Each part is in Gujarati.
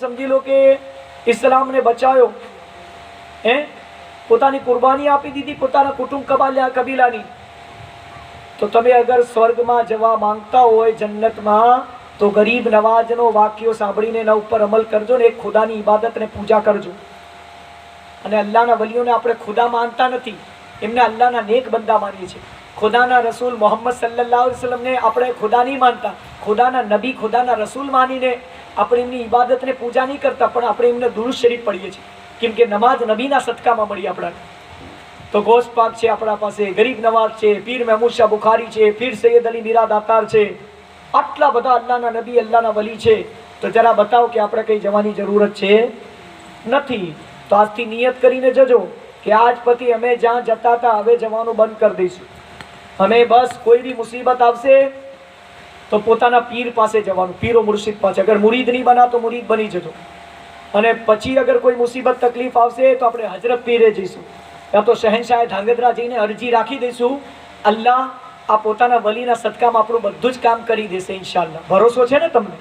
સમજી લો કે ઇસ્લામને બચાવ્યો, પોતાની કુરબાની આપી દીધી પોતાના કુટુંબ કબીલાની. તો તમે અગર સ્વર્ગમાં જવા માંગતા હોય જન્નતમાં, તો ગરીબ નવાજનો વાક્યો સાંભળીને એના ઉપર અમલ કરજો ને એક ખુદાની ઇબાદત ને પૂજા કરજો. અને અલ્લાહના વલીઓને આપણે ખુદા માનતા નથી, એમને અલ્લાહના નેક બંદા માનીએ છીએ. ખુદાના રસૂલ મોહમ્મદ સલ્લલ્લાહુ અલૈહિ વસલ્લમને આપણે ખુદા નહીં માનતા, ખુદાના નબી ખુદાના રસૂલ માનીને આપણે એમની ઇબાદતને પૂજા નહીં કરતા, પણ આપણે એમને દુરૂદ શરીફ પઢીએ છીએ, કેમ કે નમાઝ નબીના સદકામાં મળી આપણાને. તો ગોશ પાક છે આપણા પાસે, ગરીબ નવાઝ છે, પીર મહેમૂદ શાહ બુખારી છે, પીર સૈયદ અલી મીરા દાતાર છે, આટલા બધા અલ્લાહના નબી અલ્લાહના વલી છે. તો જરા બતાવો કે આપણે કઈ જવાની જરૂરત છે નથી. તો આજથી નિયત કરીને જજો કે આજ પછી અમે જ્યાં જતા હતા હવે જવાનું બંધ કરી દઈશું. અમે બસ કોઈ બી મુસીબત આવશે તો પોતાના પીર પાસે જવાનું, પીરો મુર્શિદ પાસે. અગર મુરીદ નહીં બના તો મુરીદ બની જજો. અને પછી અગર કોઈ મુસીબત તકલીફ આવશે તો આપણે હજરત પીરે જઈશું, યા તો શહેનશાહ ધાંગધ્રા જઈને અરજી રાખી દઈશું. અલ્લાહ આ પોતાના વલીના સદકામાં આપણું બધું જ કામ કરી દેશે ઇન્શાઅલ્લાહ. ભરોસો છે ને તમને?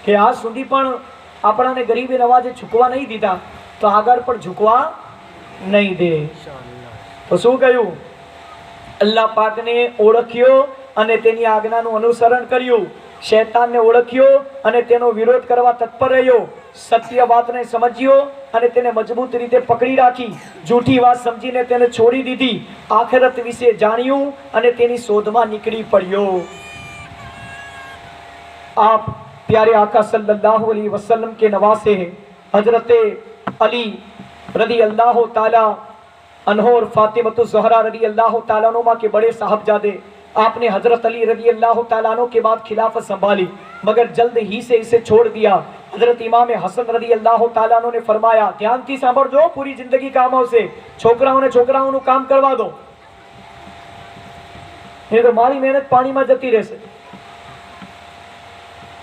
કે આજ સુધી પણ આપણાને ગરીબી નવાજે ઝૂકવા નહીં દીધા, તો આગળ પણ ઝૂકવા નહીં દે. તો શું કહ્યું? અલ્લાહ પાકને ઓળખ્યો અને તેની આજ્ઞાનું અનુસરણ કર્યું, શૈતાનને ઓળખ્યો અને તેનો વિરોધ કરવા તત્પર રહ્યો, સત્ય વાતને સમજ્યો અને તેને મજબૂત રીતે પકડી રાખી, જૂઠી વાત સમજીને તેને છોડી દીધી, આખિરત વિશે જાણ્યું અને તેની શોધમાં નીકળી પડ્યો. आप प्यारे आका सल्लल्लाहु अलैहि वसल्लम के नवासे हैं हजरत अली रदी अल्लाह ताला अन्हो और फातिमतु ज़हरा रदी अल्लाह ताला अन्हुमा के बड़े साहबजादे. आपने हजरत अली रदी अल्लाह ताला अन्हु के बाद खिलाफत संभाली, मगर जल्द ही से इसे छोड़ दिया. हजरत इमाम हसन रदी अल्लाह ताला अन्हु ने फरमाया, ध्यान थी सांभळजो, पूरी जिंदगी काम आवशे, છોકરાઓનું કામ કરવા દો, ये तो मारी मेहनत पानी में जती રહેશે.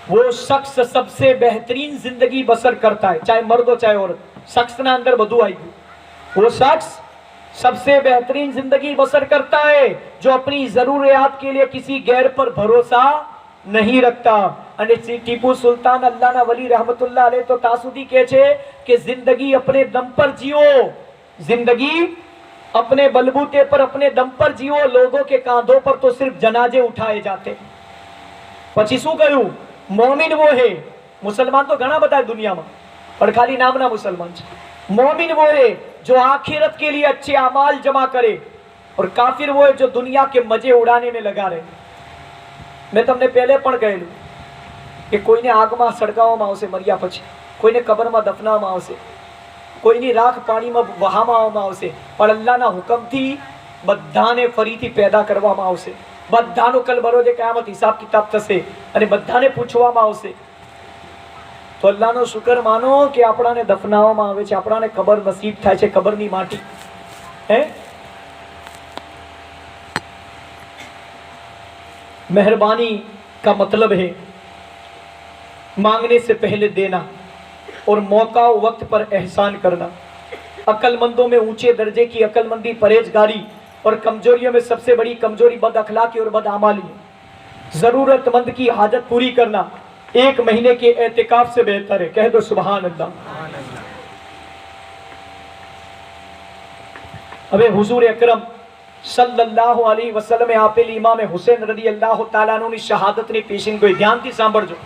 वो शख्स सबसे बेहतरीन जिंदगी बसर करता है, चाहे मर्द हो चाहे औरत. शख्स ना अंदर બધું આવી ગયું. वो शख्स सबसे बेहतरीन जिंदगी बसर करता है जो अपनी जरूरियात के लिए किसी गैर पर भरोसा नहीं रखता. અને ટીપુ સુલતાન અલ્લાહના વલી रहमतुल्लाह अलैह तो तासुदी કહે છે કે जिंदगी अपने दम पर जियो, जिंदगी अपने बलबूते पर अपने दम पर जियो, लोगों के कांधों पर तो सिर्फ जनाजे उठाए जाते. પછી શું કહ્યું? मोमिन वो है, मुसलमान तो घना बताए दुनिया में, पर खाली नामना मुसलमान है. मोमिन वो है जो आखिरत के लिए अच्छे अमाल जमा करे, और काफिर वो है जो दुनिया के मजे उड़ाने में लगा रहे. मैं તમને પહેલે પણ કહેલું કે કોઈને આગમાં સળગાવવામાં આવશે મર્યા પછી, કોઈને કબરમાં દફનાવવામાં આવશે, કોઈની રાખ પાણીમાં વહાવવામાં આવશે, પણ અલ્લાહના હુકમથી બધાને ફરીથી પેદા કરવામાં આવશે. બધાનો કલ બરોજે કયામત હિસાબ કિતાબ થશે અને બધાને પૂછવામાં આવશે. તો અલ્લાહનો શુકર માનો કે આપણાને દફનાવવામાં આવે છે, આપણાને કબર નસીબ થાય છે, કબરની માટી. मेहरबानी का मतलब है मांगने से पहले देना और मौका वक्त पर एहसान करना. अक्लमंदों में ऊंचे दर्जे की अक्लमंदी परहेजगारी और कमजोरियों में सबसे बड़ी कमजोरी बद अखलाकी और बदआमाली है. जरूरतमंद की हाजत पूरी करना 1 महीने के एहतिकाफ से बेहतर है. कह दो सुभान अल्लाह. હવે હુઝુર અકરમ સલ્લલ્લાહુ અલૈહિ વસલ્લમે આપેલી ઇમામ હુસૈન રદી અલ્લાહ તાલા અન્હુની શહાદતની પેશીનગોઈ ધ્યાનથી સાંભળજો.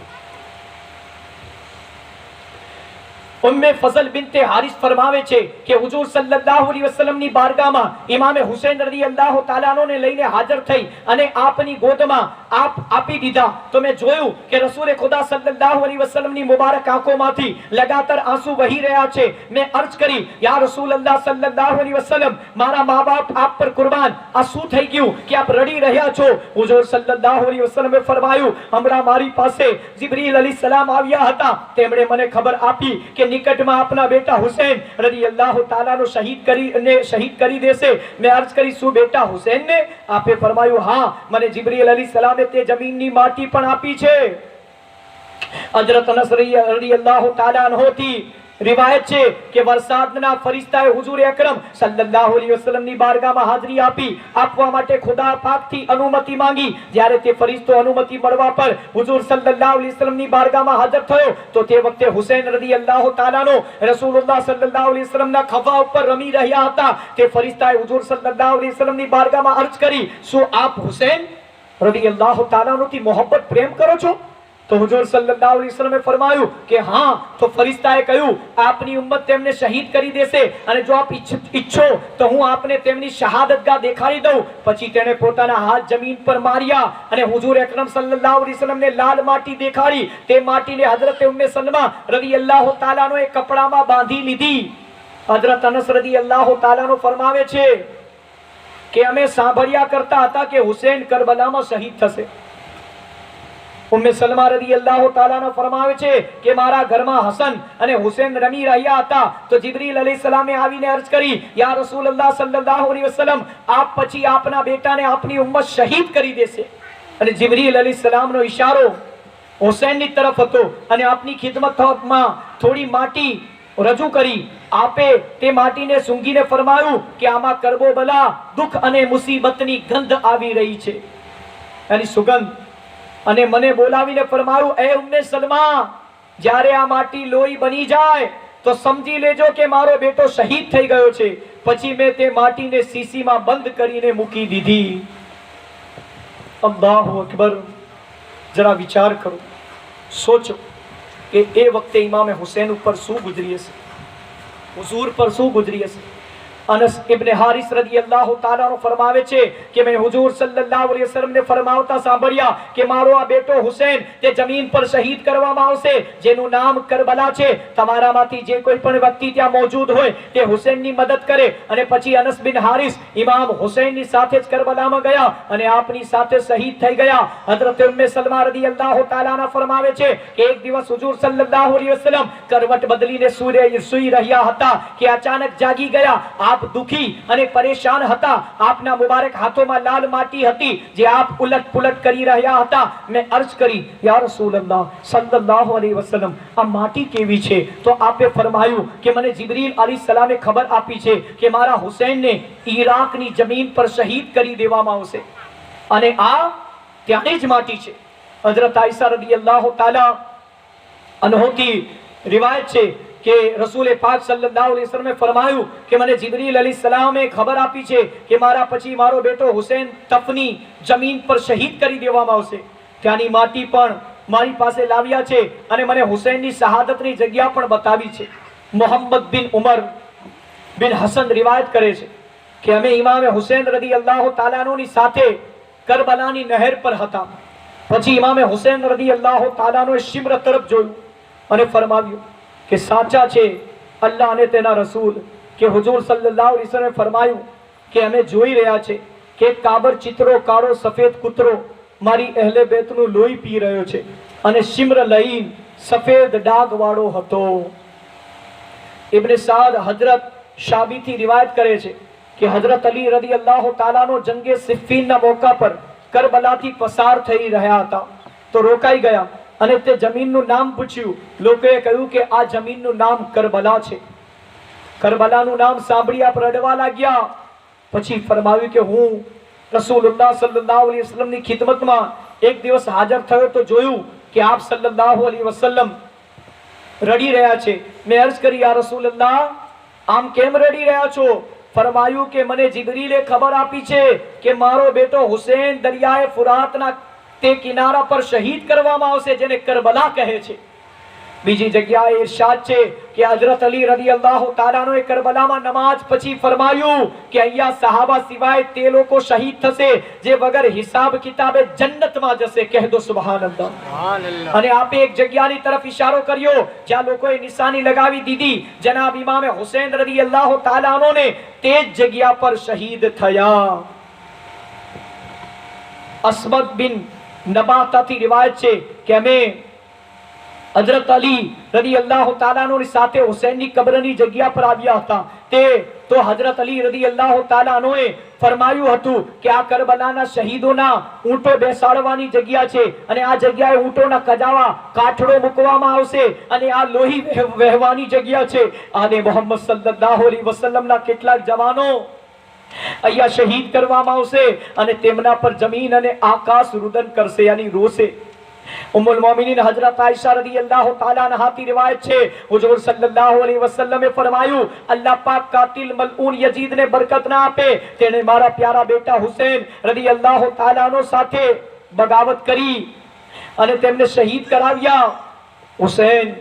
उम्मे फजल बिनते हारिस फरमावे छे कि हुजूर सल्लल्लाहु अलैहि वसल्लम ની બારગામાં ઇમામ હુસૈન રદિયલ્લાહુ તાલા અન્હુ ને લઈને હાજર થઈ અને આપની ગોદમાં આપ આપી દીધા. તો મેં જોયું કે રસૂલે ખુદા સલ્લલ્લાહુ અલૈહિ વસલ્લમ ની મુબારક આંખોમાંથી લગાતાર આંસુ વહી રહ્યા છે. મેં અર્જ કરી, યા રસૂલલ્લાહ સલ્લલ્લાહુ અલૈહિ વસલ્લમ, મારા મા-બાપ આપ પર કુરબાન, આ શું થઈ ગયું કે આપ રડી રહ્યા છો? હુજૂર સલ્લલ્લાહુ અલૈહિ વસલ્લમે ફરમાયું, હમણાં મારી પાસે જિબ્રીલ અલૈહિસ્સલામ આવ્યા હતા, તેમણે મને ખબર આપી કે નિકટમાં આપના બેટા હુસૈન રદિયલ્લાહુ તાલાનો શહીદ કરી દેશે. મેં અર્જ કરી, શું બેટા હુસૈનને? આપે ફરમાયું, હા, મને જિબ્રીલ અલૈહિસ્સલામે તે જમીનની માટી પણ આપી છે. હજરત અનસ રદિયલ્લાહુ તાલા અન્હુથી रिवायत છે કે વરસાદના ફરિશ્તાએ હુજુર અકરમ સલ્લલ્લાહુ અલૈહિ વસલ્લમની બારગાહમાં હાજરી આપવા માટે ખુદા પાકથી અનુમતિ માંગી। જ્યારે તે ફરિશ્તો અનુમતિ મળવા પર હુજુર સલ્લલ્લાહુ અલૈહિ વસલ્લમની બારગાહમાં હાજર થયો તો તે વખતે હુસૈન રદિયલ્લાહુ તાલાનો રસૂલુલ્લાહ સલ્લલ્લાહુ અલૈહિ વસલ્લમના ખભા ઉપર રમી રહ્યા હતા। તે ફરિશ્તાએ હુજુર સલ્લલ્લાહુ અલૈહિ વસલ્લમની બારગાહમાં અર્જ કરી, શું આપ હુસૈન રદિયલ્લાહુ તાલાનોથી મોહબ્બત પ્રેમ કરો છો? तो हुजूर सल्लल्लाहु अलैहि वसल्लम फरमाયું કે હા। તો ફરિશ્તાએ કહ્યું, આપની ઉમ્મત તેમને શહીદ કરી દેશે અને જો આપ ઈચ્છો તો હું આપને તેમની શહાદતગાહ દેખાડી દઉં। પછી તેણે પોતાના હાથ જમીન પર માર્યા અને હુજૂર અકરમ સલ્લલ્લાહુ અલૈહિ વસલ્લમને લાલ માટી દેખાડી। તે માટીને હઝરત ઉમ્મે સલમા રદિયલ્લાહુ તાલાનો એક કપડામાં બાંધી લીધી। હઝરત અનસ રદિયલ્લાહુ તાલાનો ફરમાવે છે કે અમે સાંભળ્યા કરતા હતા કે હુસૈન કરબલામાં શહીદ થશે। ઉમ્મે સલમા રદિયલ્લાહુ તાલાનો ફરમાવે છે કે મારા ઘરમાં હસન અને હુસૈન રમી રહ્યા હતા તો જિબ્રીલ અલૈહિસ્સલામે આવીને અર્જ કરી, યા રસૂલલ્લાહ સલ્લલ્લાહુ અલૈહિ વસલ્લમ, આપ પછી આપના બેટાને આપની ઉમ્મત શહીદ કરી દેશે। અને જિબ્રીલ અલૈહિસ્સલામનો ઈશારો હુસૈનની તરફ હતો અને આપની ખિદમતમાં થોડી માટી રજૂ કરી। આપે તે માટીને સૂંઘીને ફરમાયું કે આમાં કરબો બલા, દુઃખ અને મુસીબતની ગંધ આવી રહી છે, એની સુગંધ। અને મને બોલાવીને ફરમાયું, એ ઉમ્મે સલમા, જ્યારે આ માટી લોહી બની જાય તો સમજી લેજો કે મારો બેટો શહીદ થઈ ગયો છે। પછી મેં તે માટીને શીશીમાં બંધ કરીને મૂકી દીધી। અલ્લાહુ અકબર। જરા વિચાર કરો, સોચો કે એ વખતે ઇમામે હુસૈન ઉપર શું ગુજરી હશે, હુઝુર પર શું ગુજરી હશે। અનસ ઇબ્ન હારિસ રદિયલ્લાહુ તાલાનો ફરમાવે છે કે મેં હુજૂર સલ્લલ્લાહુ અલૈહિ વસલ્લમને ફરમાવતા સાંભળ્યા કે મારો આ બેટો હુસૈન તે જમીન પર શહીદ કરવામાં આવશે જેનું નામ કરબલા છે। તમારામાંથી જે કોઈ પણ વ્યક્તિ ત્યાં મોજૂદ હોય તે હુસૈનની મદદ કરે। અને પછી અનસ બિન હારિસ ઇમામ હુસૈનની સાથે જ કરબલામાં ગયા અને આપની સાથે શહીદ થઈ ગયા। હઝરત ઉમ્મે સલમા રદિયલ્લાહુ તાલાના ફરમાવે છે કે એક દિવસ હુજૂર સલ્લલ્લાહુ અલૈહિ વસલ્લમ કરવટ બદલીને સૂઈ રહ્યા હતા કે અચાનક જાગી ગયા। આપ દુખી અને પરેશાન હતા। આપના મુબારક હાથોમાં લાલ માટી હતી જે આપ ઉલટ પુલટ કરી રહ્યા હતા। મેં અર્જ કરી, યા રસૂલલ્લાહ સલ્લલ્લાહુ અલૈહિ વસલ્લમ, આ માટી કેવી છે? તો આપે ફરમાયું કે મને જિબ્રીલ અલૈહિસ્સલામે ખબર આપી છે કે મારા હુસૈનને ઈરાકની જમીન પર શહીદ કરી દેવામાં આવશે અને આ ત્યાંની જ માટી છે। હઝરત આયશા રદિયલ્લાહુ તાલા અન્હોથી રિવાયત છે કે રસૂલ પાક સલ્લલ્લાહુ અલૈહિ વસલ્લમે ફરમાયું કે મને જિબ્રીલ અલૈહિસ્સલામે ખબર આપી છે કે મારા પછી મારો બેટો હુસૈન તફની જમીન પર શહીદ કરી દેવામાં આવશે। ત્યાંની માટી પણ મારી પાસે લાવ્યા છે અને મને હુસૈનની શહાદતની જગ્યા પણ બતાવી છે। મોહમ્મદ બિન ઉમર બિન હસન રિવાયત કરે છે કે અમે ઇમામે હુસૈન રદિયલ્લાહુ તાલાનોની સાથે કરબલાની નહેર પર હતા। પછી ઇમામે હુસૈન રદિયલ્લાહુ તાલાનોએ શિમ્ર તરફ જોયું અને ફરમાવ્યું કે સાચા છે અલ્લાહ અને તેના રસૂલ કે હુજૂર સલ્લલ્લાહુ અલૈહિ વસલ્લમે ફરમાયું કે અમે જોઈ રહ્યા છે કે કાબર ચિત્રો કાળો સફેદ કૂતરો મારી અહેલે બેતનું લોહી પી રહ્યો છે અને શિમ્ર લઈન સફેદ ડાઘ વાળો હતો। ઇબ્ન સાદ હજરત શાબીથી રિવાયત કરે છે કે હજરત અલી રદિયલ્લાહુ તાલાનો જંગે સિફીનના મોકા પર કરબલાથી પસાર થઈ રહ્યા હતા તો રોકાઈ ગયા અને તે જમીનનું નામ પૂછ્યું। લોકોએ કહ્યું કે આ જમીનનું નામ કરબલા છે। કરબલાનું નામ સાંભળી આપ રડવા લાગ્યા। પછી ફરમાવ્યું કે હું રસૂલુલ્લાહ સલ્લલ્લાહુ અલૈહિ વસલ્લમની ખિદમતમાં એક દિવસ હાજર થયો તો જોયું કે આપ સલ્લલ્લાહુ અલૈહિ વસલ્લમ રડી રહ્યા છે। મેં અર્જ કરી, યા રસૂલલ્લાહ, આમ કેમ રડી રહ્યા છો? ફરમાયું કે મને જિબ્રીલે ખબર આપી છે કે મારો બેટો હુસૈન દરિયાએ ફુરાતના તે કિનારા પર શહીદ કરવામાં આવશે જેને કરબલા કહે છે। બીજી જગ્યાએ ઇરશાદ છે કે હઝરત અલી રદિયલ્લાહુ તાલાનોએ કરબલામાં નમાઝ પછી ફરમાયું કે અહીંયા સહાબા સિવાય તે લોકો શહીદ થશે જે વગર હિસાબ કિતાબે જન્નતમાં જશે। કહે દો સુબહાનલ્લાહ। અને આપે એક જગ્યાની તરફ ઇશારો કર્યો જ્યાં લોકોએ નિશાની લગાવી દીધી। જનાબ ઇમામે હુસૈન રદિયલ્લાહુ તાલાનોને તે જ જગ્યા પર શહીદ થયા। અસ્મદ બિન નબાતાથી રિવાયત છે કે અમે હઝરત અલી રદિયલ્લાહુ તાલાની સાથે હુસૈનની કબ્રની જગ્યા પર આવ્યા હતા। તે तो हजरत अली रदी अल्लाह ताला अन्हुએ ફરમાયું હતું કે આ કરબલાના શહીદોના ઊંટો બેસાડવાની જગ્યા છે અને આ જગ્યાએ ઊંટોના કજાવા કાઠડો મૂકવામાં આવશે અને આ લોહી વહેવાની જગ્યા છે અને મોહમ્મદ સલ્લલ્લાહુ અલૈહિ વસલ્લમના કેટલાક જવાનો અહીંયા શહીદ કરવામાં આવશે અને તેમના પર જમીન અને આકાશ રુદન કરશે યાની રોશે। उम्मुल मोमिनीन हजरत आयशा रदियल्लाहु ताला अन्हा की रिवायत छे हुजूर सल्लल्लाहु अलैहि वसल्लम ए फरमाયું अल्लाह पाक कातिल मलऊन यजीद ने बरकत ना आपे तेने मारा प्यारा बेटा हुसैन रदियल्लाहु ताला अन्हु साथे बगावत करी અને તેમને શહીદ કરાવ્યા। હુસૈન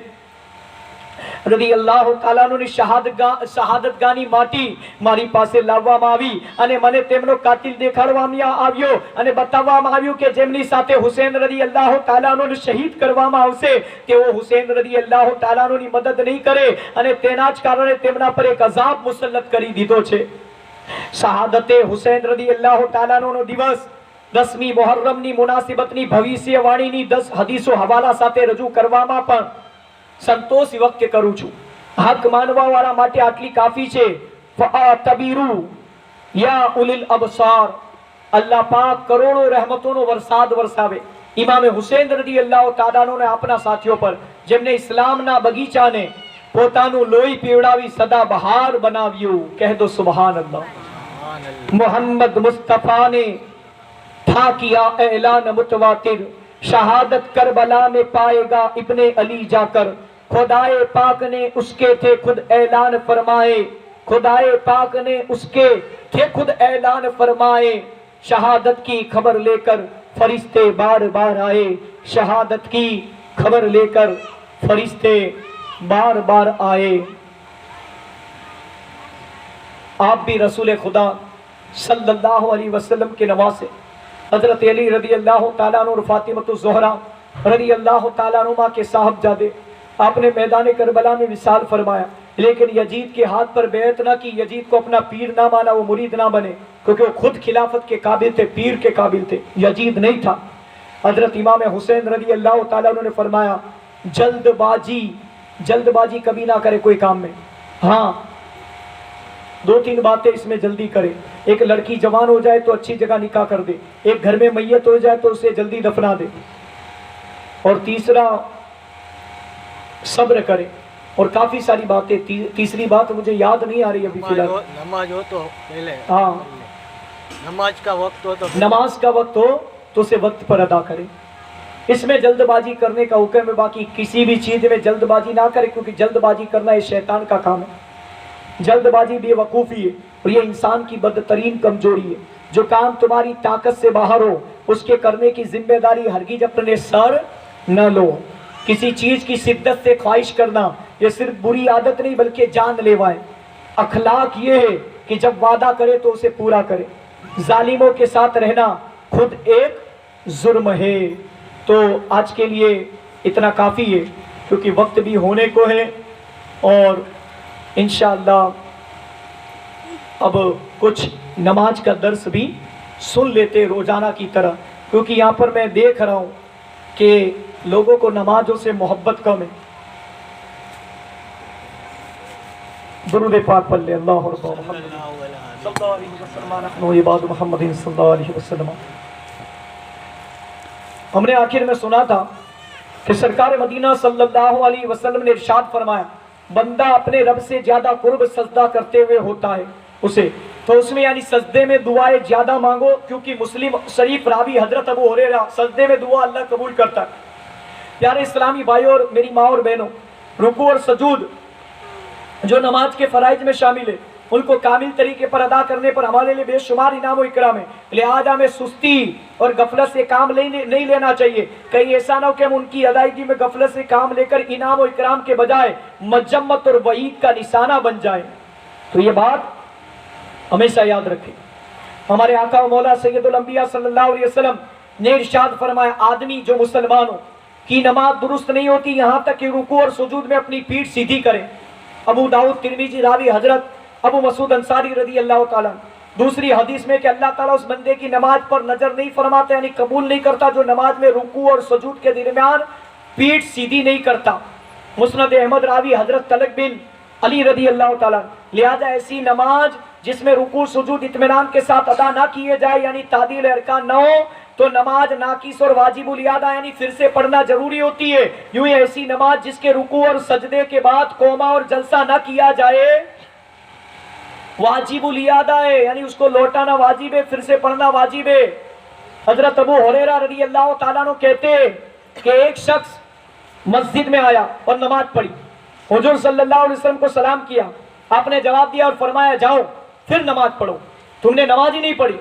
રદિયલ્લાહુ તાલા અન્હુની શહાદતગાની માટી મારી પાસે લાવવામાં આવી અને મને તેમનો કાતિલ દેખાડવામાં આવ્યો અને બતાવવામાં આવ્યું કે જેમની સાથે હુસૈન રદિયલ્લાહુ તાલા અન્હુને શહીદ કરવામાં આવશે તેઓ હુસૈન રદિયલ્લાહુ તાલા અન્હુની મદદ નહીં કરે અને તેના જ કારણે તેમના પર એક અઝાબ મુસલ્લત કરી દીધો છે। શહાદતે હુસૈન રદિયલ્લાહુ તાલા અન્હુનો દિવસ 10મી મુહર્રમની મુનાસિબતની ભવિષ્યવાણીની 10 હદીસો હવાલા સાથે રજૂ કરવામાં પણ संतोष व्यक्त करू छू। हक मानवा वाला माटे आटली काफी छे। फअतबिरु या उलिल अबसार अल्लाह पाक करोड़ों रहमतों वरसाद वरसावे। इमाम हुसैन रदियल्लाहु ताला अन्हु ने अपना साथियों पर जेमने इस्लामना बगीचाने पोतानु लोही पीवડાવી सदा बहार बनाव्યું। कह दो सुभान अल्लाह। मोहम्मद मुस्तफा ने था किया ऐलान मुतवातिर शहादत करबला में पाएगा इब्ने अली जाकर खुदाए पाक ने उसके थे खुद ऐलान फरमाए खुदाए पाक ने उसके थे खुद ऐलान फरमाए शहादत की खबर लेकर फरिश्ते बार बार आए शहादत की खबर लेकर फरिश्ते बार बार आए। आप भी रसूल खुदा सल्लल्लाहु अलैहि वसल्लम के नवासे हजरत अली रदियल्लाहु ताला अन्हु और फातिमा ज़ोहरा रदियल्लाहु ताला अन्हुमा के साहबजादे आपने मैदान करबला में विसाल फरमाया लेकिन यजीद के हाथ पर बैत ना की। यजीद को अपना पीर ना माना, वो मुरीद ना बने क्योंकि वो खुद खिलाफत के काबिल थे, पीर के काबिल थे, यजीद नहीं था। हजरत इमाम हुसैन रदियल्लाहु ताला अन्हु ने फरमाया जल्दबाजी कभी ना करे कोई काम में। हाँ 2-3 बातें इसमें जल्दी करे। एक लड़की जवान हो जाए तो अच्छी जगह निकाह कर दे, एक घर में मैयत हो जाए तो उसे जल्दी दफना दे, और तीसरा सब्र करे। और काफी सारी बातें। तीसरी बात मुझे याद नहीं आ रही अभी फिलहाल। नमाज हो तो पहले, हाँ नमाज का वक्त हो तो उसे वक्त पर अदा करे। इसमें जल्दबाजी करने का हुक्म है। बाकी किसी भी चीज में जल्दबाजी ना करे क्योंकि जल्दबाजी करना ये शैतान का काम है। जल्दबाजी बेवकूफ़ी है और ये इंसान की बदतरीन कमजोरी है। जो काम तुम्हारी ताकत से बाहर हो उसके करने की जिम्मेदारी हरगिज अपने सर न लो। किसी चीज की शिद्दत से ख्वाहिश करना ये सिर्फ बुरी आदत नहीं बल्कि जानलेवा है। अखलाक ये है कि जब वादा करे तो उसे पूरा करे। जालिमों के साथ रहना खुद एक जुर्म है। तो आज के लिए इतना काफ़ी है क्योंकि वक्त भी होने को है और इंशाअल्लाह अब कुछ नमाज का दर्स भी सुन लेते रोज़ाना की तरह, क्योंकि यहाँ पर मैं देख रहा हूँ कि लोगों को नमाजों से मोहब्बत कम है। दुरूद पाक पढ़ ले अल्लाह वसल्लम। हमने आखिर में सुना था कि सरकार मदीना सल्लल्लाहु अलैहि वसल्लम ने इरशाद फरमाया बंदा अपने रब से ज्यादा कुर्ब सजदा करते हुए होता है उसे, तो उसमें यानी सजदे में दुआएं ज्यादा मांगो, क्योंकि मुस्लिम शरीफ रावी हजरत अबू हुरैरा सजदे में दुआ अल्लाह कबूल करता है। प्यारे इस्लामी भाइयों और मेरी माँ और बहनों, रुकू और सजूद जो नमाज के फराइज में शामिल है उनको कामिल तरीके पर अदा करने पर हमारे लिए बेशुमार इनाम और इकराम है। लिहाजा हमें सुस्ती और गफलत से काम नहीं लेना चाहिए। कहीं ऐसा ना हो कि हम उनकी अदायगी में गफलत से काम लेकर इनाम और इकराम के बजाय मजम्मत और वईद का निशाना बन जाए। तो ये बात हमेशा याद रखें। हमारे आका व मौला सैयदुल अंबिया सल्लल्लाहु अलैहि वसल्लम ने इरशाद फरमाया आदमी जो मुसलमानों की नमाज दुरुस्त नहीं होती यहाँ तक कि रुकू और सुजूद में अपनी पीठ सीधी करे। अबू दाऊद तिरमिजी रावी हजरत अबू मसूद अंसारी रदी अल्लाह ताला। दूसरी हदीस में कि अल्लाह ताला उस बंदे की नमाज पर नजर नहीं फरमाता यानी कबूल नहीं करता जो नमाज में रुकू और सुजूद के दरमियान पीठ सीधी नहीं करता। मुस्नद अहमद रावी हजरत तलक बिन अली रदी अल्लाह ताला। लिहाजा ऐसी नमाज जिसमें रुकू सुजूद इत्मीनान के साथ अदा ना किए जाए, यानी तादील अरकान ना हो, तो नमाज नाकिस और वाजिबुल यादा यानी फिर से पढ़ना जरूरी होती है। यूं ही ऐसी नमाज जिसके रुकू और सजदे के बाद कोमा और जलसा ना किया जाए, वाजिबुल यादा है, यानी उसको लौटाना वाजिब है, फिर से पढ़ना वाजिब है। हजरत अबू हुरैरा रज़ी अल्लाह ताला अन्हु कहते हैं कि एक शख्स मस्जिद में आया और नमाज पढ़ी। हुजूर सल्लल्लाहु अलैहि वसल्लम को सलाम किया, आपने जवाब दिया और फरमाया जाओ फिर नमाज पढ़ो, तुमने नमाज ही नहीं पढ़ी।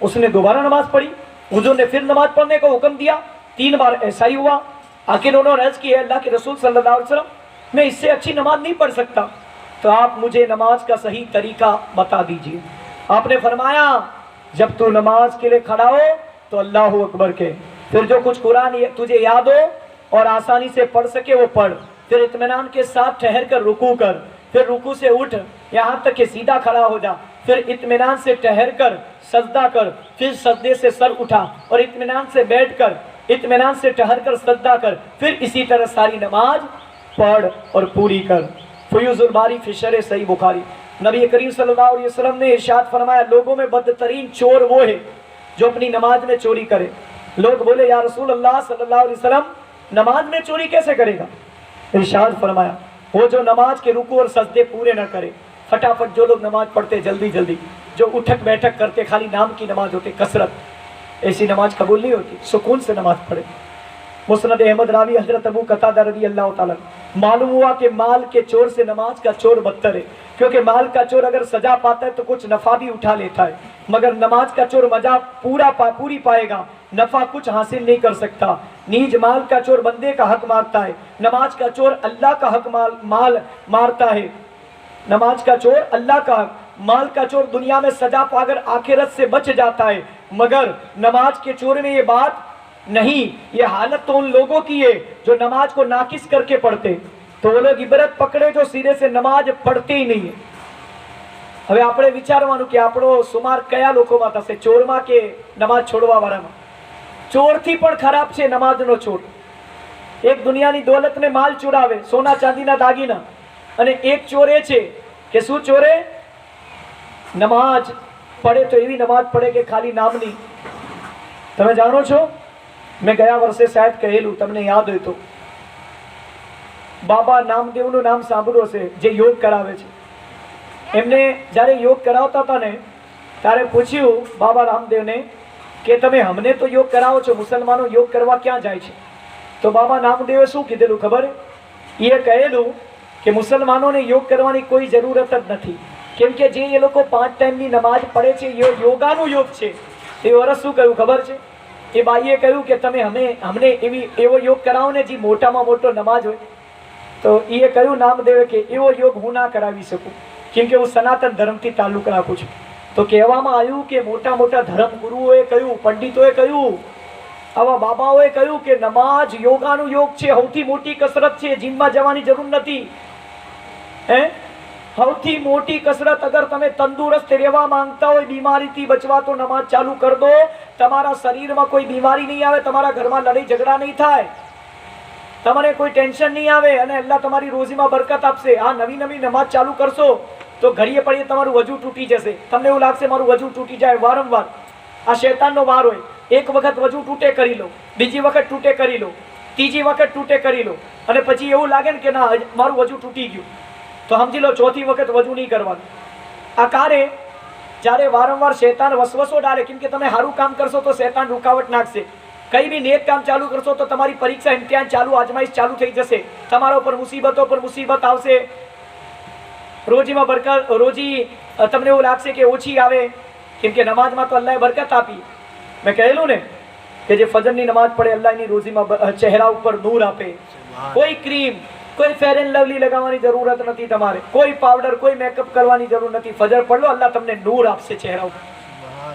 उसने दोबारा नमाज पढ़ी, हुजूर ने फिर नमाज पढ़ने का हुक्म दिया। 3 बार ऐसा ही हुआ। आखिर उन्होंने अर्ज की, अल्लाह के रसूल सल्लल्लाहु अलैहि वसल्लम, मैं इससे अच्छी नमाज नहीं पढ़ सकता, तो आप मुझे नमाज का सही तरीका बता दीजिए। आपने फरमाया जब तू नमाज के लिए खड़ा हो तो अल्लाहु अकबर के, फिर जो कुछ कुरान तुझे याद हो और आसानी से पढ़ सके वो पढ़, फिर इत्मीनान के साथ ठहर कर रुकू कर, फिर रुकू से उठ यहाँ तक कि सीधा खड़ा हो जा, फिर इत्मीनान से ठहर कर सजदा कर, फिर सजदे से सर उठा और इत्मीनान से बैठ कर, इत्मीनान से ठहर कर सजदा कर, फिर इसी तरह सारी नमाज पढ़ और पूरी कर। फयूज़ुल बारी फिशर सही बुखारी। नबी करीम सल्लल्लाहु अलैहि वसल्लम ने इरशाद फरमाया, लोगों में बदतरीन चोर वो है जो अपनी नमाज में चोरी करे। लोग बोले, या रसूल अल्लाह सल्लल्लाहु अलैहि वसल्लम, नमाज में चोरी कैसे करेगा? इरशाद फरमाया, वो जो नमाज के रुकू और सजदे पूरे न करे। फटाफट जो लोग नमाज पढ़ते जल्दी जल्दी, जो उठक बैठक करते, खाली नाम की नमाज होती, कसरत, ऐसी नमाज कबूल नहीं होती। सुकून से नमाज पढ़े। मुस्नद अहमद रावी हजरत अबू कतादा रज़ी अल्लाह ताला, मालूम हुआ कि माल के चोर से नमाज का चोर बदतर है, क्योंकि माल का चोर अगर सजा पाता है तो कुछ नफा भी उठा लेता है, मगर नमाज का चोर मजा पूरी पाएगा, नफा कुछ हासिल नहीं कर सकता। नीज माल का चोर बंदे का हक मारता है, नमाज का चोर अल्लाह का हक माल मारता है। नमाज का चोर अल्लाह का हक, माल का चोर दुनिया में सजा पाकर आखिरत से बच जाता है, मगर नमाज के चोर में ये बात नहीं। ये हालत तो उन लोगों की है जो नमाज को नाकिस करके पढ़ते, तो वो लोग इबरत पकड़े जो सिरे से नमाज पढ़ते ही नहीं है। હવે આપણે વિચારવાનું કે આપણો સુમાર કયા લોકોમાં થશે, ચોરમાં કે નમાજ છોડવા વાળામાં? ચોરથી પણ ખરાબ છે નમાજનો છોડ। એક દુનિયાની દોલતને માલ ચોરાવે, સોના ચાંદીના દાગીના, અને એક ચોર એ છે કે શું ચોરે? નમાજ પડે તો એવી નમાજ પડે કે ખાલી નામની। તમે જાણો છો, મેં ગયા વર્ષે શાયદ કહેલું, તમને યાદ હોય તો, બાબા નામદેવનું નામ સાંભળ્યું હશે, જે યોગ કરાવે છે। એમને જ્યારે યોગ કરાવતા હતા ને ત્યારે પૂછ્યું બાબા રામદેવને કે તમે અમને તો યોગ કરાવો છો, મુસલમાનો યોગ કરવા ક્યાં જાય છે? તો બાબા નામદેવે શું કીધેલું ખબર? એ કહેલું કે મુસલમાનોને યોગ કરવાની કોઈ જરૂરત જ નથી, કેમ કે જે એ લોકો 5 ટાઈમની નમાજ પડે છે એ યોગાનું યોગ છે। એ વરસ શું કહ્યું ખબર છે? એ બાઈએ કહ્યું કે તમે અમને એવો યોગ કરાવો ને જે મોટામાં મોટો નમાજ હોય। તો એ કહ્યું નામદેવે કે એવો યોગ હું ના કરાવી શકું, કેમ કે હું સનાતન ધર્મથી તાલ્લુક રાખું છું। તો કહેવામાં આવ્યું કે મોટા મોટા ધર્મ ગુરુઓએ કહ્યું, પંડિતોએ કહ્યું, આવા બાબાઓએ કહ્યું કે નમાજ યોગાનું યોગ છે, સૌથી મોટી કસરત છે, જીમમાં જવાની જરૂર નથી। હે, સૌથી મોટી કસરત અગર તમે તંદુરસ્ત રહેવા માંગતા હોય, બીમારીથી બચવા, તો નમાજ ચાલુ કર દો। તમારા શરીરમાં કોઈ બીમારી નહીં આવે, તમારા ઘરમાં લડાઈ ઝઘડા નહીં થાય, તમારે કોઈ ટેન્શન નહીં આવે, અને અલ્લાહ તમારી રોજીમાં બરકત આપશે। આ નવી નવી નમાજ ચાલુ કરશો તો ઘડીએ પડીએ તમારું વજુ તૂટી જશે। તમને એવું લાગશે મારું વજુ તૂટી જાય વારંવાર। આ શૈતાનનો વાર હોય, એક વખત વજુ તૂટે કરી લો, બીજી વખત તૂટે કરી લો, ત્રીજી વખત તૂટે કરી લો, અને પછી એવું લાગે ને કે ના મારું વજુ તૂટી ગયું, તો સમજી લો ચોથી વખત વજુ નહીં કરવાનું। આ કારે જ્યારે વારંવાર શૈતાન વસવસો ડાલે, કેમ કે તમે સારું કામ કરશો તો શૈતાન રૂકાવટ નાખશે, કઈ બી નેક કામ ચાલુ કરશો તો તમારી પરીક્ષા ઇમ્તિહાન ચાલુ, આજમાઈશ ચાલુ થઈ જશે, તમારા ઉપર મુસીબતો પર મુસીબત આવશે, રોજીમાં બરકત, રોજી તમને એવું લાગશે કે ઓછી આવે, કેમ કે નમાજમાં તો અલ્લાહે બરકત આપી। મેં કહેલું ને કે જે ફજરની નમાજ પડે અલ્લાહ એની રોજીમાં ચહેરા ઉપર નૂર આપે। કોઈ ક્રીમ, કોઈ ફેર એન્ડ લવલી લગાવવાની જરૂરત નથી તમારે, કોઈ પાવડર, કોઈ મેકઅપ કરવાની જરૂર નથી। ફજર પढ़ लो, અલ્લાહ તમને નૂર આપશે ચહેરા ઉપર।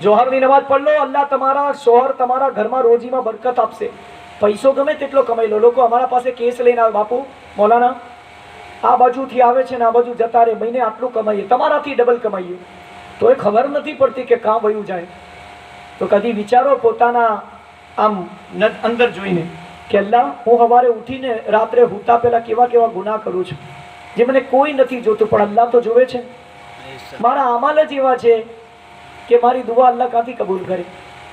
જોહરની નમાજ પढ़ लो, અલ્લાહ તમારા શોહર, તમારા ઘરમાં રોજીમાં બરકત આપશે। પૈસો ગમે તેટલો કમાઈ લો। લોકો અમારા પાસે કેસ લઈને આવે, બાપુ મૌલાના આ બાજુથી આવે છે ને આ બાજુ જતા રહે, મહિને આટલું કમાઈએ, તમારાથી ડબલ કમાઈએ, તો એ ખબર નથી પડતી કે કાં વયું જાય। તો કદી વિચારો પોતાના આમ અંદર જોઈને કે અલ્લાહ, હું સવારે ઉઠીને રાત્રે હુતા પહેલા કેવા કેવા ગુનાહ કરું છું, જે મને કોઈ નથી જોતું પણ અલ્લાહ તો જોવે છે. મારા અમાલ જ એવા છે કે મારી દુઆ અલ્લાહ કાંથી કબૂલ કરે.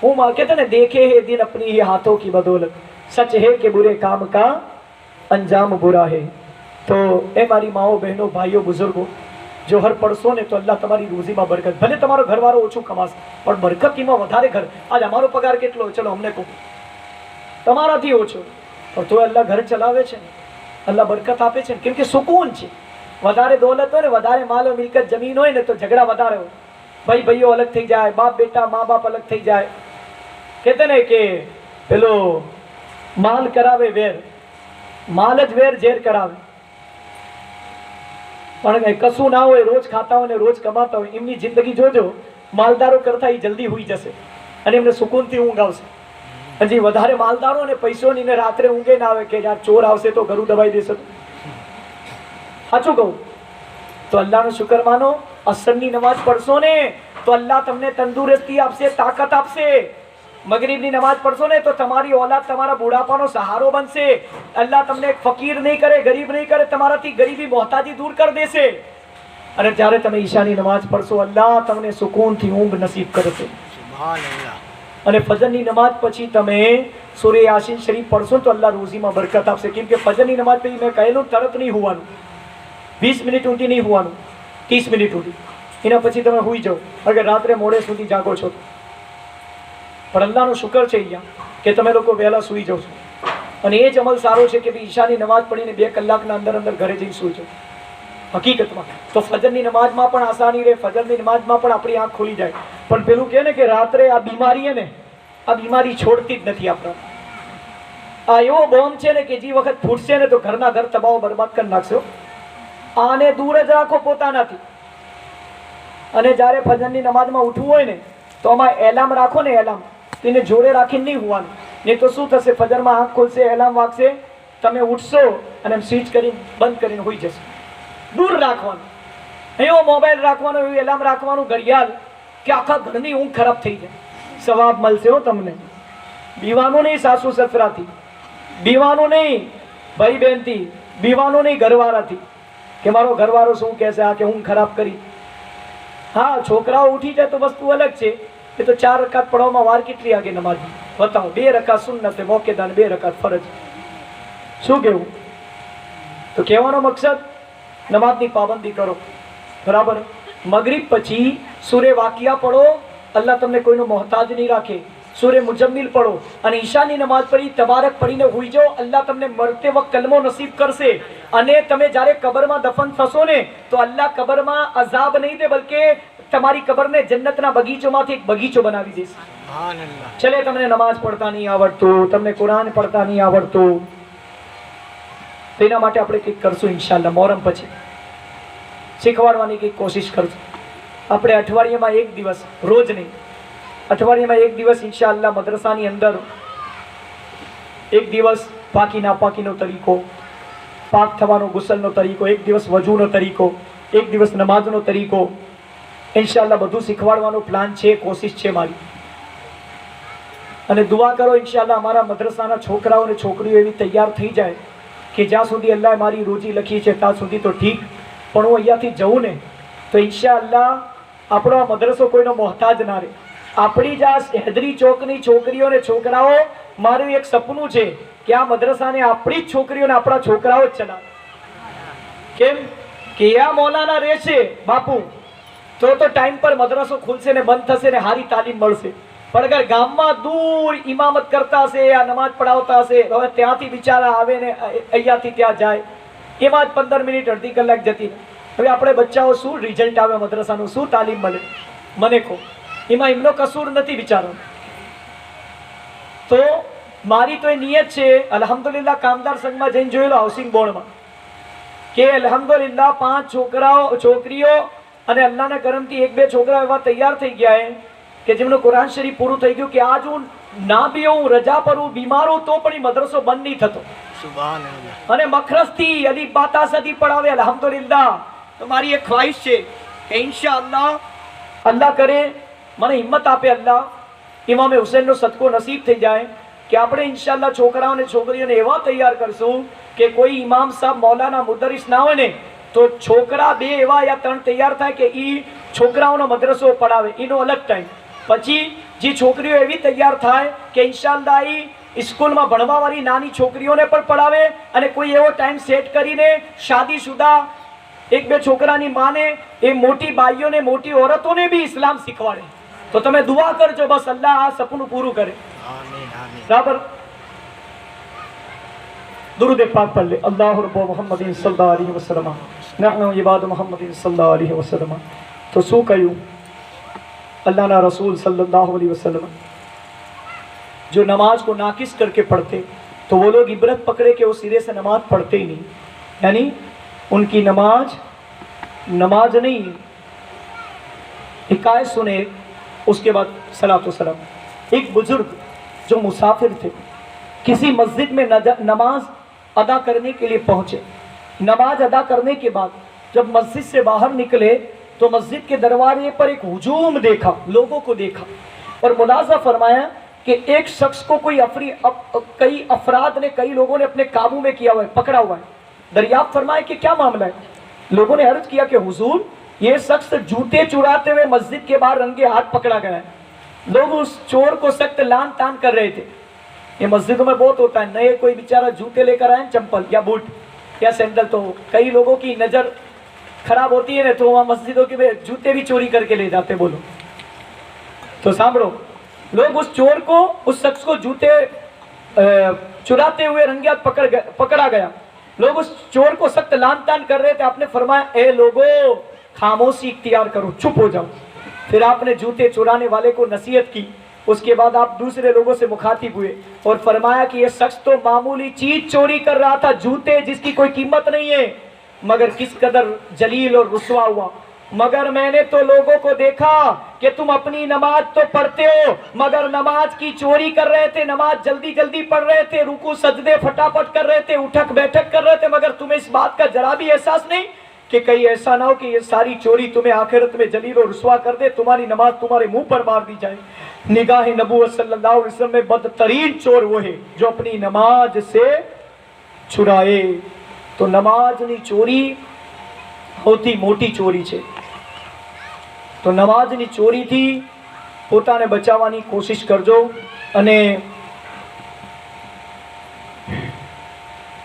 હું કહેતા ને, દેખે હે દિન અપની હી હાથોं की बदौलत, सच है कि बुरे काम का अंजाम बुरा है. તો એ મારી માઓ, બહેનો, ભાઈઓ, બુઝુર્ગો, જો હર પડશો ને તો અલ્લાહ તમારી રોજીમાં બરકત. ભલે તમારો ઘરવાળો ઓછું કમાશે પણ બરકત એમાં વધારે ઘર. આજ અમારો પગાર કેટલો હોય ચલો અમને કહો, તમારાથી ઓછો, પણ તો અલ્લાહ ઘર ચલાવે છે ને, અલ્લાહ બરકત આપે છે ને. કેમ કે સુકૂન છે. વધારે દોલત હોય ને, વધારે માલ મિલકત જમીન હોય ને તો ઝઘડા વધારે હોય, ભાઈ ભાઈઓ અલગ થઈ જાય, બાપ બેટા મા બાપ અલગ થઈ જાય. કહેતે ને કે પેલો માલ કરાવે વેર, માલ જ વેર ઝેર કરાવે. પણ કશું ના હોય, રોજ ખાતા હોય ને રોજ કમાતા હોય, એમની જિંદગી જોજો, માલદારો કરતા એ જલ્દી હુઈ જશે અને એમને સુકૂનથી ઊંઘ આવશે. હજી વધારે માલદારો ને પૈસો ની ને રાત્રે ઊંઘે ના આવે કે યાર ચોર આવશે તો ઘરું દબાઈ દેશે. સાચું કહું તો અલ્લાહનો શુકર માનો. અસરની નમાજ પડશો ને તો અલ્લાહ તમને તંદુરસ્તી આપશે, તાકાત આપશે. મગરીબની નમાજ પડશો ને તો તમારી ઓલાદ તમારા બુઢાપાનો સહારો બનશે. અલ્લાહ તમને ફકીર નહીં કરે, ગરીબ નહીં કરે, તમારાથી ગરીબી મોહતાજી દૂર કરી દેશે. અને જ્યારે તમે ઈશાની નમાજ પડશો અલ્લાહ તમને સુકૂનથી ઊંઘ નસીબ કરશે. અને ફજરની નમાજ પછી તમે સૂર્ય યાસીન શરીફ પડશો તો અલ્લાહ રોજીમાં બરકત આપશે. કેમ કે ફજરની નમાજ પછી મેં કહેલું તરત નહીં હોવાનું, 20 મિનિટ ઊંધી નહીં હોવાનું, 30 મિનિટ ઊંધી. એના પછી તમે હુઈ જાઓ અગર રાત્રે મોડે સુધી જાગો છો. પણ અલ્લાહનો શુકર છે અહીંયા કે તમે લોકો વહેલા સૂઈ જાઓ છો. અને એ જ અમલ સારો છે કે ભાઈ ઈશાની નમાજ પડીને 2 કલાકના અંદર ઘરે જઈને સૂઈ જાઓ. હકીકતમાં તો ફજરની નમાજમાં પણ આસાની રહે, ફજરની નમાજમાં પણ આપણી આંખ ખુલી જાય. પણ પેલું કહે ને કે રાત્રે આ બીમારી ને, આ બીમારી છોડતી જ નથી આપણા. આ એવો બોમ્બ છે ને કે જે વખત ફૂટશે ને તો ઘરના ઘર તબાહ બરબાદ કરી નાખશો. આને દૂર જ રાખો પોતાનાથી. અને જ્યારે ફજરની નમાજમાં ઉઠવું હોય ને તો આમાં એલાર્મ રાખો ને, એલાર્મ તેને જોડે રાખીને નહીં હોવાનું. નહીં તો શું થશે, ફજરમાં આંખ ખોલશે, એલાર્મ વાગશે, તમે ઉઠશો અને સ્વિચ કરીને બંધ કરીને હોઈ જશે. દૂર રાખવાનું. એવો મોબાઈલ રાખવાનો, એવું એલાર્મ રાખવાનું, ઘડિયાળ, કે આખા ઘરની ઊંઘ ખરાબ થઈ જાય. સવાબ મળશે હો તમને. બીવાનું નહીં સાસુ સસરાથી, બીવાનું નહીં ભાઈ બહેનથી, બીવાનું નહીં ઘરવાળાથી કે મારો ઘરવાળો શું કહેશે, આ કે ઊંઘ ખરાબ કરી. હા, છોકરાઓ ઉઠી જાય તો વસ્તુ અલગ છે. એ તો 4 રકાત પઢવામાં વાર કેટલી આગે નમાજ બતાવો. 2 રકાત સુન્નત, મોકેદાન 2 રકાત ફરજ. શું કેવું? તો કહેવાનો મકસદ નમાજની પાબંદી કરો, બરાબર. મગરીબ પછી સૂર્ય વાકિયા પડો, અલ્લાહ તમને કોઈનો મોહતાજ નહીં રાખે. સૂર્ય મુજમ્મિલ પડો અને ઈશાની નમાજ પડી તબારક પડીને હુઈ જાઓ. અલ્લાહ તમને મરતે વખત કલમો નસીબ કરશે. અને તમે જ્યારે કબરમાં દફન થશો ને તો અલ્લાહ કબરમાં અઝાબ નહીં દે, બલકે તમારી કબરને જન્નતના બગીચોમાંથી એક બગીચો બનાવી દેશે. ચલે તમને નમાજ પડતા નહીં આવડતું, તમને કુરાન પડતા નહીં આવડતું, તો એના માટે આપણે કંઈક કરશું ઇન્શાલ્લાહ. મોહરમ પછી શીખવાડવાની કંઈક કોશિશ કરશું. આપણે અઠવાડિયામાં 1 દિવસ, રોજ નહીં, અઠવાડિયામાં 1 દિવસ ઇન્શાઅલ્લાહ મદ્રસાની અંદર 1 દિવસ પાકી નાપાકીનો તરીકો, પાક થવાનો ગુસલનો તરીકો, 1 દિવસ વજૂનો તરીકો, 1 દિવસ નમાઝનો તરીકો, ઇન્શાઅલ્લાહ બધું શીખવાડવાનો પ્લાન છે, કોશિશ છે મારી. અને દુઆ કરો ઇન્શાઅલ્લાહ અમારા મદ્રસાના છોકરાઓ અને છોકરીઓ એવી તૈયાર થઈ જાય કે જ્યાં સુધી અલ્લાહ મારી રોજી લખી છે ત્યાં સુધી તો ઠીક, પણ હું અહીંયાથી જઉં ને તો ઇન્શાઅલ્લાહ આપણો આ મદ્રસો કોઈનો મોહતાજ ના રહે. આપણી જ આ હેદરી ચોકની છોકરીઓ અને છોકરાઓ, મારું એક સપનું છે કે આ મદ્રસાને આપણી જ છોકરીઓ અને આપણા છોકરાઓ જ ચલાવે. કેમ કે આ મૌલાના રહેશે બાપુ તો ટાઈમ પર મદ્રસો ખુલશે ને બંધ થશે ને સારી તાલીમ મળશે. પણ અગર ગામમાં દૂર ઇમામત કરતા હશે, આ નમાજ પઢાવતા હશે, હવે ત્યાંથી બિચારા આવે ને અહીંયાથી ત્યાં જાય, એમાં જ 15 મિનિટ અડધી કલાક જતી. હવે આપણે બચ્ચાઓ શું રિઝલ્ટ આવે મદ્રસાનું, શું તાલીમ મળે મને કહો. એમાં એમનો કસૂર નથી બિચારો. તો મારી તો એ નિયત છે અલ્હમ્દુલિલ્લાહ કામદાર સંઘમાં જઈને જોયેલો હાઉસિંગ બોર્ડમાં કે અલ્હમ્દુલિલ્લાહ 5 છોકરાઓ છોકરીઓ અને અલ્લાહના કરમથી 1-2 છોકરા એવા તૈયાર થઈ ગયા કે જેમનું કુરાન શરીફ પૂરું થઈ ગયું કે આજ હું ના બી હું રજા પર હું બીમાર હું તો પણ એ મદ્રસો બંધ નહીં થતો. સુબહાનઅલ્લાહ. અને મખરસથી અલી બાતા સદી પડાવે અલ્હમ્દુલિલ્લાહ. તો મારી એક ખ્વાહિશ છે કે ઇન્શાઅલ્લાહ અલ્લાહ કરે મને હિંમત આપે અલ્લાહ, ઇમામે હુસૈનનો સદકો નસીબ થઈ જાય કે આપણે ઇન્શાઅલ્લાહ છોકરાઓ અને છોકરીઓને એવા તૈયાર કરશું કે કોઈ ઇમામ સાહેબ મૌલાના મુદરિસ ના હોય ને તો છોકરા બે એવા યા ત્રણ તૈયાર થાય કે એ છોકરાઓનો મદ્રસો પડાવે, એનો અલગ ટાઈમ. પછી જે છોકરીઓ એવી તૈયાર થાય કે ઇન્શાઅલ્લાહ એ સ્કૂલમાં ભણવાવાળી નાની છોકરીઓને પણ પડાવે, અને કોઈ એવો ટાઈમ સેટ કરીને શાદીશુદા એક બે છોકરાની માને એ મોટી બાઈઓને મોટી औरतोને બી ઇસ્લામ શીખવાડે. તો તમે દુઆ કરજો, બસ અલ્લાહ આ સપનું પૂરું કરે. આમીન આમીન. બરાબર. दुरूद पाक पढ़ ले. अल्लाह रब्बो मुहम्मदिन सल्लल्लाहु अलैहि वसल्लम नहनु इबाद मुहम्मदिन सल्लल्लाहु अलैहि वसल्लम. तो શું કહ્યું अल्लाह रसूल सल्लल्लाहु अलैहि वसल्लम, जो नमाज को नाकिस करके पढ़ते तो वो लोग इबरत पकड़े के वो सिरे से नमाज पढ़ते ही नहीं, यानी उनकी नमाज नहीं है. हिकायत सुने. उसके बाद सलातो सलाम. एक बुजुर्ग जो मुसाफिर थे, किसी मस्जिद में नमाज अदा करने के लिए पहुंचे. नमाज अदा करने के बाद जब मस्जिद से बाहर निकले तो मस्जिद के दरवाजे पर एक हुजूम देखा, लोगों को देखा, और मुलाजा फरमाया कि एक शख्स को कई अफराद ने, कई लोगों ने अपने काबू में किया हुआ है, पकड़ा हुआ है. दरियाफ्त फरमाया कि क्या मामला है. लोगों ने अर्ज किया कि हुजूर, ये शख्स जूते चुराते हुए मस्जिद के बाहर रंगे हाथ पकड़ा गया है. लोग उस चोर को सख्त लान तान कर रहे थे. ये मस्जिदों में बहुत होता है, नए कोई बेचारा जूते लेकर आए, चंपल या बूट या सैंडल, तो कई लोगों की नज़र खराब होती है ना, तो वहाँ मस्जिदों के जूते भी चोरी करके ले जाते. बोलो तो सांभळो, लोग उस चोर को, उस शख्स को जूते चुराते हुए रंगे हाथ पकड़ा गया. लोग उस चोर को सख्त लान तान कर रहे थे. आपने फरमाया, ए लोगों, खामोशी इख्तियार करो, चुप हो जाओ. फिर आपने जूते चुराने वाले को नसीहत की. उसके बाद आप दूसरे लोगों से मुखातिब हुए और फरमाया कि ये शख्स तो मामूली चीज चोरी कर रहा था, जूते जिसकी कोई कीमत नहीं है, मगर किस कदर जलील और रुसवा हुआ. मगर मैंने तो लोगों को देखा कि तुम अपनी नमाज तो पढ़ते हो, मगर नमाज की चोरी कर रहे थे. नमाज जल्दी जल्दी पढ़ रहे थे, रुकू सजदे फटाफट कर रहे थे, उठक बैठक कर रहे थे, मगर तुम्हें इस बात का जरा भी एहसास नहीं कि कहीं ऐसा ना हो कि ये सारी चोरी तुम्हें आखिरत में जलील और रुसवा कर दे, तुम्हारी नमाज तुम्हारे मुंह पर मार दी जाए. निगाह नबूवत सल्लल्लाहु अलैहि वसल्लम में बदतरीन चोर वो है जो अपनी नमाज से छुराए. तो नमाजनी ચોરી સૌથી મોટી ચોરી છે. તો નમાજની ચોરીથી પોતાને બચાવવાની કોશિશ કરજો. અને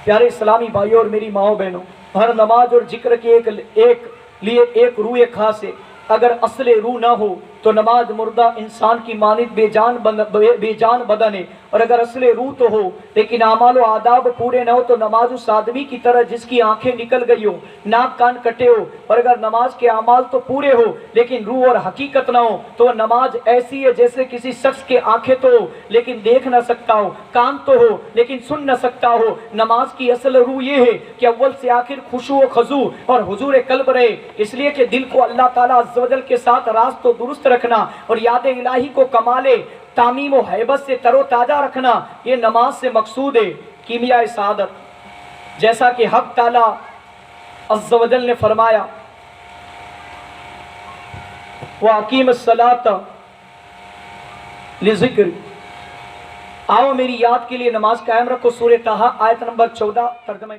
प्यारे इस्लामी भाइयों और मेरी माओ बहनों, हर नमाज और जिक्र के एक रूह खास है. अगर असले रूह ना हो तो नमाज मुर्दा इंसान की मानित बेजान बदन है. और अगर असले रूह तो हो लेकिन आमाल व आदाब पूरे ना हो तो नमाज उस आदमी की तरह जिसकी आंखें निकल गई हो, नाक कान कटे हो. और अगर नमाज के आमाल तो पूरे हो लेकिन रूह और हकीकत ना हो तो नमाज ऐसी है जैसे किसी शख्स के आंखें तो हो लेकिन देख ना सकता हो, कान तो हो लेकिन सुन न सकता हो. नमाज की असल रूह ये है कि अव्वल से आखिर खुशू व खजू और हुजूर कल्ब रहे, इसलिए कि दिल को अल्लाह ताला अज़्ज़ व जल के साथ रास्त तो दुरुस्त रखना और याद इलाही को कमाले तामीम व हैबत से तरोताजा रखना, ये नमाज से मकसूद है. कीमिया सादत, जैसा कि हक ताला अज़्ज़ व जल ने फरमाया, व अकीम सलात लिज़िक्र, आओ मेरी याद के लिए नमाज कायम रखो. सूरह ताहा आयत नंबर 14 तर्जुमा.